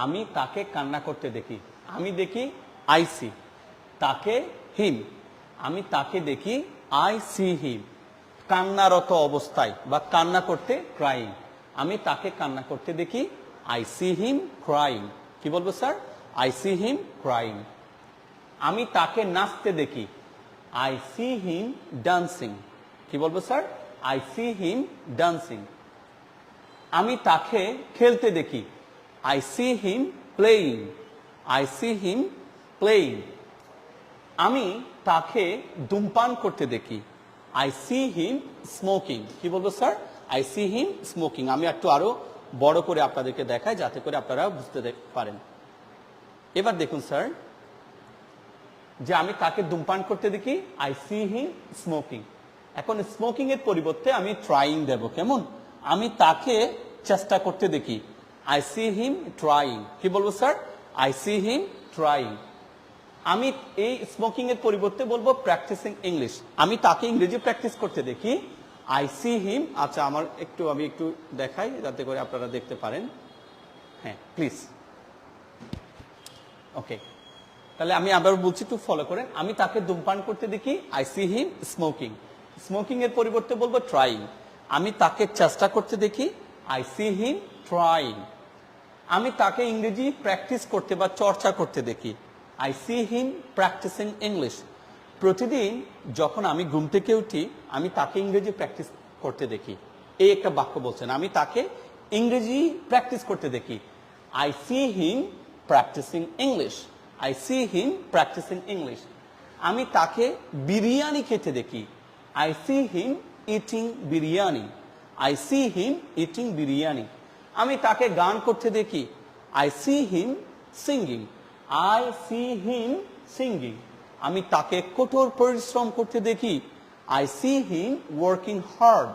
আমি তাকে কান্না করতে দেখি। আমি দেখি আই সি, তাকে হিম, আমি তাকে দেখি আই সি হিম, কান্নারত অবস্থায় বা কান্না করতে ক্রাইং, আমি তাকে কান্না করতে দেখি আই সি হিম ক্রাইং। কি বলবো sir? I see him crying. আমি তাকে নাচতে দেখি, আই সি হিম ডান্সিং। কি বলবো sir? I see him dancing. আমি তাকে খেলতে দেখি, I see him playing, I see him playing. আমি তাকে ধূমপান করতে দেখি, আই সি হিম স্মোকিং। কি বলবো sir? I see him smoking. আমি একটু আরো বড় করে আপনাদেরকে দেখাই যাতে করে আপনারা বুঝতে পারেন। এবার দেখুন স্যার, যে আমি তাকে ধূমপান করতে দেখি, আই সি হিম স্মোকিং। এখন স্মোকিং এর পরিবর্তে আমি ট্রাইং দেব। কেমন? আমি তাকে চেষ্টা করতে দেখি, আই সি হিম ট্রাইং। কি বলবো sir? I see him trying. আমি এই স্মোকিং এর পরিবর্তে বলবো প্র্যাকটিসিং ইংলিশ। আমি তাকে ইংরেজি প্র্যাকটিস করতে দেখি, আই সি হিম। আচ্ছা, আমি একটু দেখাই যাতে করে আপনারা দেখতে পারেন। হ্যাঁ প্লিজ। ওকে, তাহলে আমি আবার বলছি, একটু ফলো করেন। আমি তাকে ধূমপান করতে দেখি, I see him smoking. Smoking এর পরিবর্তে বলবো ট্রাইং। আমি তাকে চেষ্টা করতে দেখি, আই সি হিম ট্রাইং। আমি তাকে ইংরেজি প্র্যাকটিস করতে বা চর্চা করতে দেখি, I see him practising English. প্রতিদিন যখন আমি ঘুম থেকে উঠি, আমি তাকে ইংরেজি প্র্যাকটিস করতে দেখি। এই একটা বাক্য বলছেন, আমি তাকে ইংরেজি প্র্যাকটিস করতে দেখি, I see him practising English, I see him practising English. আমি তাকে বিরিয়ানি খেতে দেখি, I see him eating biryani, I see him eating biryani. আমি তাকে গান করতে দেখি, I see him singing, I see him singing. আমি তাকে কঠোর পরিশ্রম করতে দেখি, I see him working hard,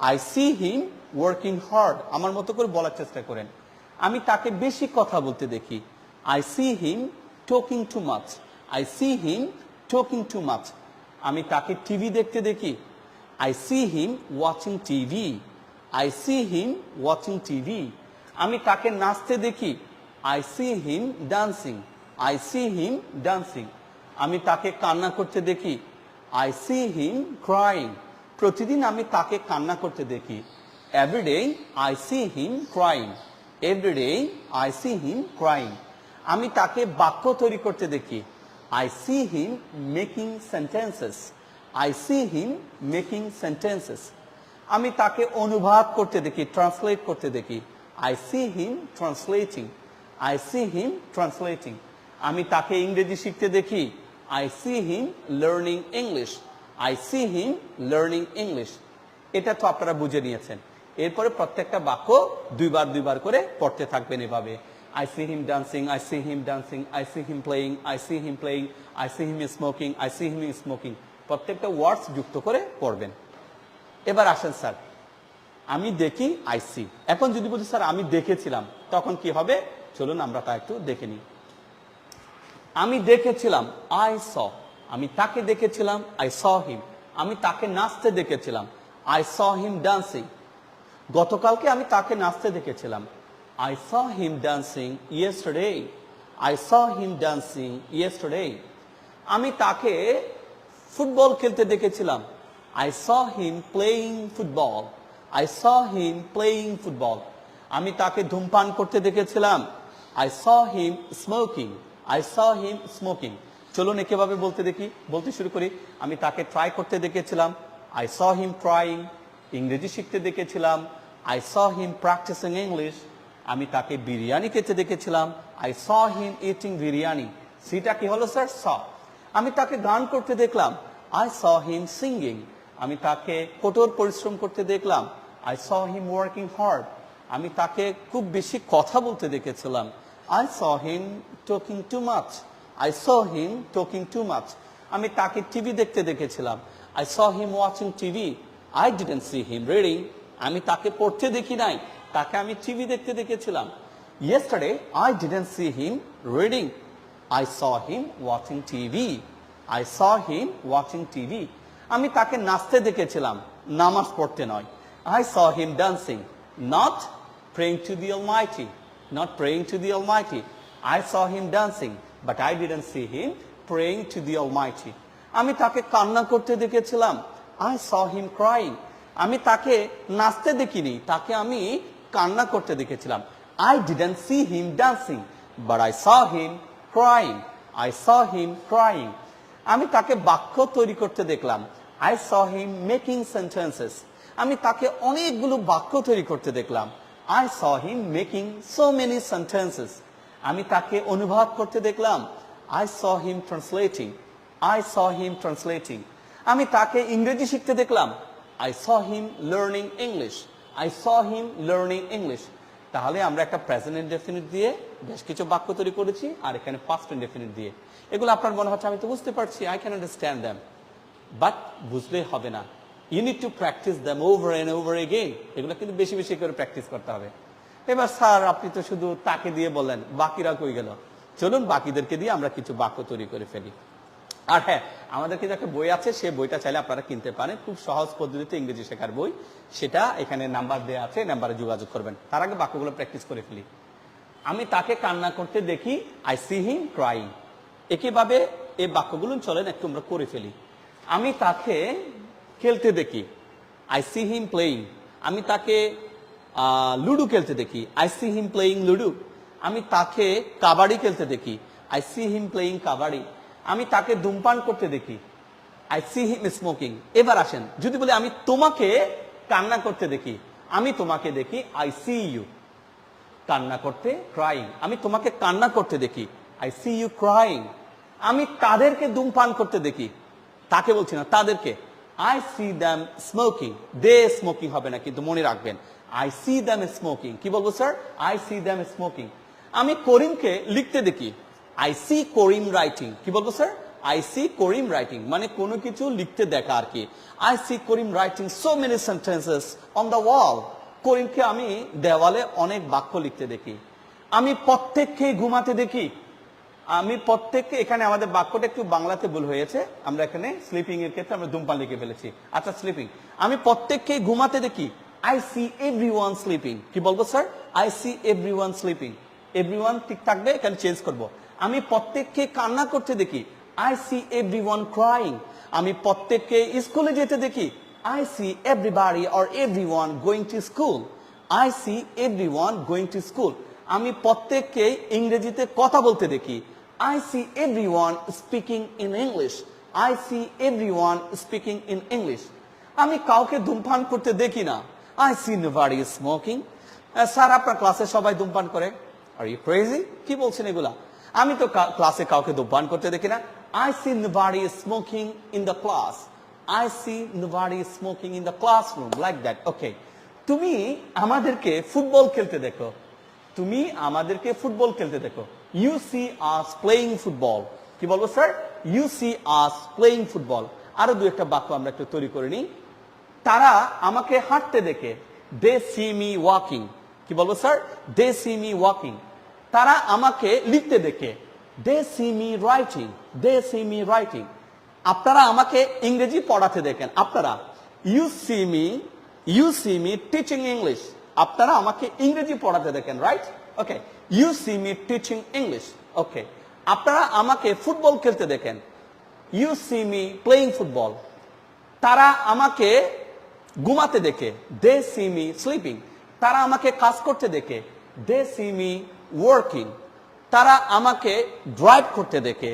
I see him working hard. আমার মতো করে বলার চেষ্টা করেন। আমি তাকে বেশি কথা বলতে দেখি, I see him talking too much, I see him talking too much. আমি তাকে টিভি দেখতে দেখি, I see him watching TV, I see him watching TV. আমি তাকে নাচতে দেখি, I see him dancing, I see him dancing. আমি তাকে কান্না করতে দেখি, আই সি হিম ক্রাইং। প্রতিদিন আমি তাকে কান্না করতে দেখি, everyday I see him crying, everyday I see him crying. আমি তাকে বাক্য তৈরি করতে দেখি, I see him making sentences, I see him making sentences. আমি তাকে অনুবাদ করতে দেখি, ট্রান্সলেট করতে দেখি, I see him translating, I see him translating. আমি তাকে ইংরেজি শিখতে দেখি, I see him learning English, I see him learning English. এটা তো আপনারা বুঝে নিয়েছেন। এরপরে প্রত্যেকটা বাক্য দুইবার করে পড়তে থাকবেন এভাবে। I see him dancing, I see him dancing, I see him playing, I see him playing, I see him smoking, I see him smoking. প্রত্যেকটা ওয়ার্ডস যুক্ত করে পড়বেন। এবার আসেন স্যার, আমি দেখি, আই সি। এখন যদি বলি স্যার আমি দেখেছিলাম, তখন কি হবে? চলুন আমরা তা একটু দেখে নিই। আমি দেখেছিলাম, আই স। আমি তাকে দেখেছিলাম, আই স হিম। আমি তাকে নাচতে দেখেছিলাম, আই স হিম ডান্সিং। গতকালকে আমি তাকে নাচতে দেখেছিলাম, I saw him dancing yesterday. I saw him dancing yesterday. আমি তাকে ফুটবল খেলতে দেখেছিলাম, I saw him playing football. I saw him playing football. আমি তাকে ধূমপান করতে দেখেছিলাম, I saw him smoking. I saw him smoking. চলুন একেভাবে বলতে শুরু করি। আমি তাকে ট্রাই করতে দেখেছিলাম, I saw him trying. ইংরেজি শিখতে দেখেছিলাম, I saw him practicing English. আমি তাকে বিরিয়ানি খেতে দেখেছিলাম, I saw him eating biryani. সিটা কি হলো স্যার? স। আমি তাকে গান করতে দেখলাম, আই স হিম সিঙ্গিং। আমি তাকে কঠোর পরিশ্রম করতে দেখলাম, I saw him working hard. আমি তাকে খুব বেশি কথা বলতে দেখেছিলাম, I saw him talking too much, I saw him talking too much. আমি তাকে টিভি দেখতে দেখেছিলাম, I saw him watching TV, I didn't see him reading. আমি তাকে পড়তে দেখি নাই, তাকে আমি টিভি দেখতে দেখেছিলাম। Yesterday I didn't see him reading. I saw him watching TV. I saw him watching TV. আমি তাকে নাচতে দেখেছিলাম, নামাজ পড়তে নয়। I saw him dancing, not praying to the Almighty. not praying to the Almighty. I saw him dancing, but I didn't see him praying to the Almighty. আমি তাকে কান্না করতে দেখেছিলাম, I saw him crying. আমি তাকে নাচতে দেখিনি, তাকে আমি কান্না করতে দেখেছিলাম, I didn't see him dancing, but I saw him crying. I saw him crying. আমি তাকে বাক্য তৈরি করতে দেখলাম, I saw him making sentences. আমি তাকে অনেকগুলো বাক্য তৈরি করতে দেখলাম, I saw him making so many sentences. আমি তাকে অনুবাদ করতে দেখলাম, I saw him translating. I saw him translating. আমি তাকে ইংরেজি শিখতে দেখলাম, I saw him learning English. I saw him learning English. তাহলে আমরা একটা প্রেজেন্ট ইনডেফিনিট দিয়ে বেশ কিছু বাক্য তৈরি করেছি, আর এখানে পাস্ট ইনডেফিনিট দিয়ে। এগুলো আপনার মনে হচ্ছে আমি তো বুঝতে পারছি, I can understand them. But বুঝলে হবে না, you need to practice them over and over again. এগুলো কিন্তু বেশি বেশি করে প্র্যাকটিস করতে হবে। এবার স্যার আপনি তো শুধু তাকে দিয়ে বললেন, বাকিরা কই গেল? চলুন বাকিদেরকে দিয়ে আমরা কিছু বাক্য তৈরি করে ফেলি। আর হ্যাঁ, আমাদের কিন্তু একটা বই আছে, সেই বইটা চাইলে আপনারা কিনতে পারেন, খুব সহজ পদ্ধতিতে ইংরেজি শেখার বই, সেটা এখানে নাম্বার দেওয়া আছে, নাম্বারে যোগাযোগ করবেন। তার আগে বাক্যগুলো প্র্যাকটিস করে ফেলি। আমি তাকে কান্না করতে দেখি, I see him crying. একইভাবে এই বাক্যগুলো চলেন একটু আমরা করে ফেলি। আমি তাকে খেলতে দেখি, I see him playing. আমি তাকে লুডো খেলতে দেখি, I see him playing ludo. আমি তাকে কাবাডি খেলতে দেখি, I see him playing kabaddi. আমি তাকে ধূমপান করতে দেখি, I see him smoking. এবার আসেন, যদি বলি আমি তোমাকে কান্না করতে দেখি, আমি তোমাকে দেখি, I see you কান্না করতে, crying. আমি তোমাকে কান্না করতে দেখি, I see you crying. আমি তাদেরকে ধূমপান করতে দেখি, তাকে বলছি না, তাদেরকে, I see them smoking. They smoking হবে না, কিন্তু মনে রাখবেন, I see them smoking. কি বলবো sir? I see them smoking. আমি করিমকে লিখতে দেখি, I see Karim writing. কি বলবো sir? I see Karim writing. মানে কোনো কিছু লিখতে দেখা আর কি। I see Karim writing so many sentences on the wall. করিমকে আমি দেওয়ালে অনেক বাক্য লিখতে দেখি। আমি প্রত্যেককে ঘুমাতে দেখি, আমি প্রত্যেককে, এখানে আমাদের বাক্যটা একটু বাংলাতে ভুল হয়েছে, আমরা এখানে স্লিপিং এর ক্ষেত্রে আমরা ধূমপান লিখে ফেলেছি। আচ্ছা, স্লিপিং, আমি প্রত্যেককে ঘুমাতে দেখি, I see everyone sleeping. কি বলবো sir? I see everyone sleeping. everyone ঠিক থাকবে, এখানে চেঞ্জ করব। আমি প্রত্যেককে কান্না করতে দেখি, I see everyone crying. আমি প্রত্যেককে স্কুলে যেতে দেখি, I see everybody or everyone going to school. I see everyone going to school. আমি প্রত্যেককে ইংরেজিতে কথা বলতে দেখি, I see everyone speaking in English. I see everyone speaking in English. আমি কাউকে ধূমপান করতে দেখি না, I see nobody smoking. Sir আপনার ক্লাসে সবাই ধূমপান করে, Are you crazy? কি বলছেন এগুলা? আমি তো ক্লাসে কাউকে ধূমপান করতে দেখি না, I see nobody smoking in the class. I see nobody smoking in the classroom. Like that. Okay. তুমি আমাদেরকে ফুটবল খেলতে দেখো, তুমি আমাদেরকে ফুটবল খেলতে দেখো, You see us playing football. কি বলবো sir? You see us playing football. আরো দু একটা বাক্য আমরা একটু তৈরি করে নিই। তারা আমাকে হাঁটতে দেখে, They see me walking. কি বলবো sir? They see me walking. তারা আমাকে লিখতে দেখে, They see me writing. They see me writing. আপনারা আমাকে ইংরেজি পড়াতে দেখেন, আপনারা, You see me teaching English. আপনারা আমাকে ইংরেজি পড়াতে দেখেন, right? Okay, You see me teaching English. ওকে, আপনারা আমাকে ফুটবল খেলতে দেখেন, You see me playing football. তারা আমাকে ঘুমাতে দেখে, They see me sleeping. তারা আমাকে কাজ করতে দেখে, They see me working. তারা আমাকে ড্রাইভ করতে দেখে,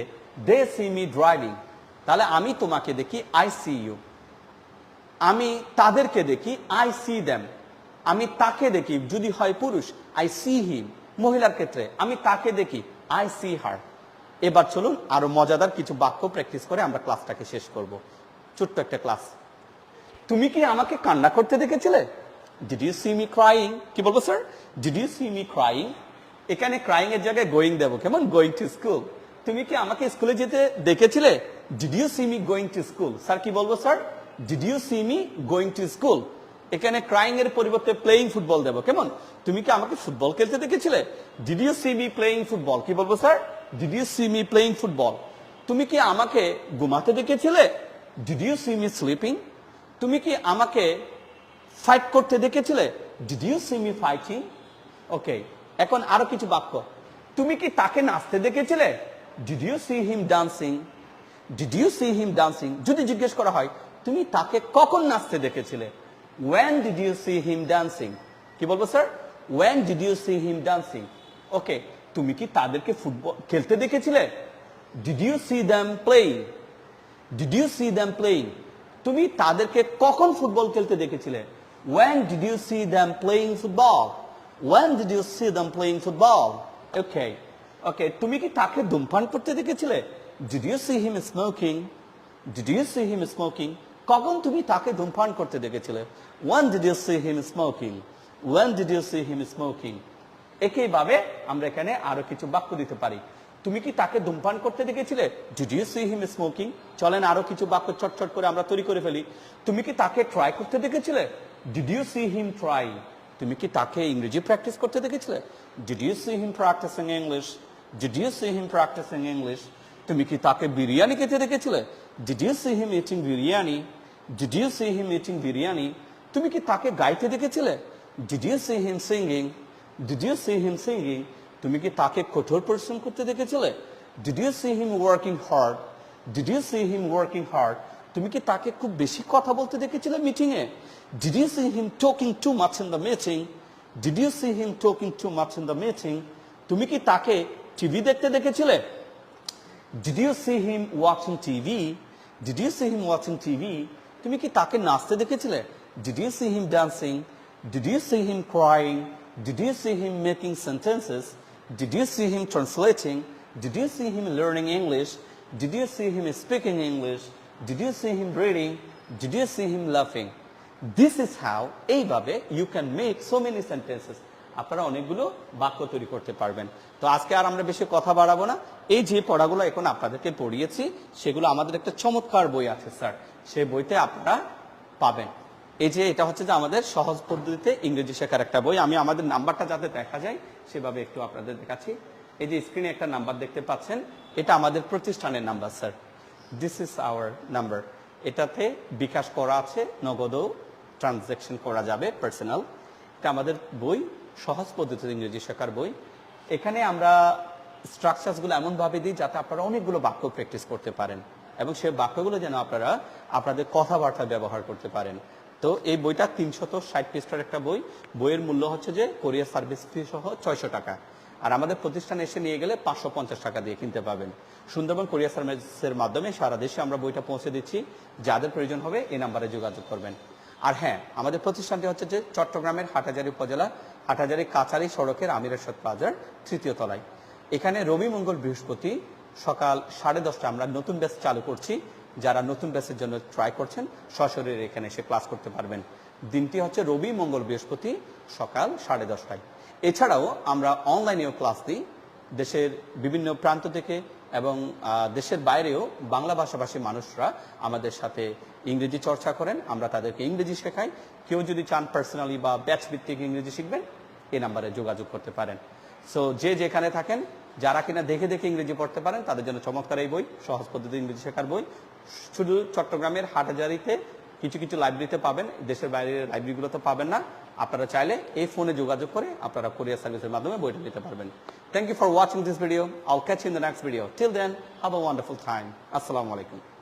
They see me driving. তাহলে আমি তোমাকে দেখি, I see you. আমি তাদেরকে দেখি, I see them. আমি তাকে দেখি, যদি হয় পুরুষ, I see him. মহিলার ক্ষেত্রে আমি তাকে দেখি, I see her. এবার চলুন আরো মজাদার কিছু বাক্য প্র্যাকটিস করে আমরা ক্লাসটাকে শেষ করব। ছোট্ট একটা ক্লাস। তুমি কি আমাকে কান্না করতে দেখেছিলে? Did you see me crying? কি বলবো sir? Did you see me crying? এখানে ক্রাইং এর জায়গায় গোয়িং দেব, কেমন? Going to school. তুমি কি আমাকে স্কুলে যেতে দেখেছিলে? Did you see me going to school? Sir কি বলবো sir? Did you see me going to school? এখানে ক্রাইং এর পরিবর্তে প্লেইং ফুটবল দেব, কেমন? তুমি কি আমাকে ফুটবল খেলতে দেখেছিলে? Did you see me playing football? কি বলবো sir? Did you see me playing football? তুমি কি আমাকে ঘুমাতে দেখেছিলে? Did you see me sleeping? তুমি কি আমাকে ফাইট করতে দেখেছিলে? Did you see me fighting? ওকে, এখন আরো কিছু বাক্য, তুমি কি তাকে নাচতে দেখেছিলে? Did you see him dancing? Did you see him dancing? যদি জিজ্ঞেস করা হয় তুমি তাকে কখন নাচতে দেখেছিলে, when did you see him dancing? কি বলবো sir? when did you see him dancing? ওকে, তুমি কি তাদেরকে ফুটবল খেলতে দেখেছিলে? did you see them playing? did you see them playing? তুমি তাদেরকে কখন ফুটবল খেলতে দেখেছিলে? when did you see them playing football? when did you see them playing football? okay okay, তুমি কি তাকে ধূমপান করতে দেখেছিলে? did you see him smoking? did you see him smoking? কখন তুমি তাকে ধূমপান করতে দেখেছিলে? when did you see him smoking? when did you see him smoking? একইভাবে আমরা এখানে আরো কিছু বাক্য দিতে পারি, তুমি কি তাকে ধূমপান করতে দেখেছিলে? did you see him smoking? চলেন আরো কিছু বাক্য চটচট করে আমরা তৈরি করে ফেলি। তুমি কি তাকে ট্রাই করতে দেখেছিলে? did you see him try? তুমি কি তাকে ইংরেজি প্র্যাকটিস করতে দেখেছিলে? did you see him practicing English? did you see him practicing English? তুমি কি তাকে বিরিয়ানি খেতে দেখেছিলে? did you see him eating biryani? did you see him eating biryani? তুমি কি তাকে গাইতে দেখেছিলে? did you see him singing? did you see him singing? তুমি কি তাকে কঠোর পরিশ্রম করতে দেখেছিলে? did you see him working hard? did you see him working hard? তুমি কি তাকে খুব বেশি কথা বলতে দেখেছিলে meeting A? did you see him talking too much in the meeting? did you see him talking too much in the meeting? তুমি কি তাকে টিভি দেখতে দেখেছিলে? did you see him watching TV? did you see him watching TV? তুমি কি তাকে নাচতে দেখেছিলে? did you see him dancing? did you see him crying? did you see him making sentences? did you see him translating? did you see him learning English? did you see him speaking English? did you see him reading? did you see him laughing? this is how, এইভাবে you can make so many sentences, আপনারা অনেকগুলো বাক্য তৈরি করতে পারবেন। তো আজকে আর আমরা বেশি কথা বাড়াবো না, এই যে পড়াগুলো এখন আপনাদেরকে পড়িয়েছি সেগুলো আমাদের একটা চমৎকার বই আছে স্যার, সেই বইতে আপনারা পাবেন। এই যে এটা হচ্ছে যে আমাদের সহজ পদ্ধতিতে ইংরেজি শেখার একটা বই, আমি আমাদের নাম্বারটা যাতে দেখা যায় সেভাবে একটু আপনাদের দেখাচ্ছি। এই যে স্ক্রিনে একটা নাম্বার দেখতে পাচ্ছেন, এটা আমাদের প্রতিষ্ঠানের number sir, this is our number. এটাতে বিকাশ করা আছে, নগদও ট্রানজ্যাকশন করা যাবে পার্সোনাল। এটা আমাদের বই, সহজ পদ্ধতিতে ইংরেজি শেখার বই। এখানে আমরা স্ট্রাকচারসগুলো এমনভাবে দিই যাতে আপনারা অনেকগুলো বাক্য প্র্যাকটিস করতে পারেন এবং সেই বাক্যগুলো যেন আপনারা আপনাদের কথাবার্তা ব্যবহার করতে পারেন। তো এই বইটা 360 পৃষ্ঠার একটা বই, বইয়ের মূল্য হচ্ছে যে কোরিয়ার সার্ভিস ফি সহ 600 টাকা, আর আমাদের প্রতিষ্ঠানে এসে নিয়ে গেলে 550 টাকা দিয়ে কিনতে পাবেন। সুন্দরবন কোরিয়ার সার্ভিসের মাধ্যমে সারা দেশে আমরা বইটা পৌঁছে দিচ্ছি, যাদের প্রয়োজন হবে এই নাম্বারে যোগাযোগ করবেন। আর হ্যাঁ, আমাদের প্রতিষ্ঠানটি হচ্ছে যে চট্টগ্রামের হাটহাজারী উপজেলা হাটহাজারী কাছারি সড়কের আমির এরশাদ প্লাজার 3য় তলায়। এখানে রবি মঙ্গল বৃহস্পতি সকাল 10:30 আমরা নতুন ব্যাচ চালু করছি, যারা নতুন ব্যাচের জন্য ট্রাই করছেন সশরীরে এখানে এসে ক্লাস করতে পারবেন। দিনটি হচ্ছে রবি মঙ্গল বৃহস্পতি সকাল 10:30টায়। এছাড়াও আমরা অনলাইনেও ক্লাস দিই, দেশের বিভিন্ন প্রান্ত থেকে এবং দেশের বাইরেও বাংলা ভাষাভাষী মানুষরা আমাদের সাথে ইংরেজি চর্চা করেন, আমরা তাদেরকে ইংরেজি শেখাই। কেউ যদি চান পার্সোনালি বা ব্যাচ ভিত্তিক ইংরেজি শিখবেন, এই নাম্বারে যোগাযোগ করতে পারেন। সো যে যেখানে থাকেন, যারা কিনা দেখে দেখে ইংরেজি পড়তে পারেন তাদের জন্য চমৎকার এই বই, সহজ পদ্ধতি ইংরেজি শেখার বই। শুধু চট্টগ্রামের হাটহাজারীতে কিছু কিছু লাইব্রেরিতে পাবেন, দেশের বাইরের লাইব্রেরিগুলোতে পাবেন না। আপনারা চাইলে এই ফোনে যোগাযোগ করে আপনারা কোরিয়ার সার্ভিসের মাধ্যমে বইটা নিতে পারবেন। Thank you for watching this video. I'll catch you in the next video. Till then, have a wonderful time. আসসালামু আলাইকুম।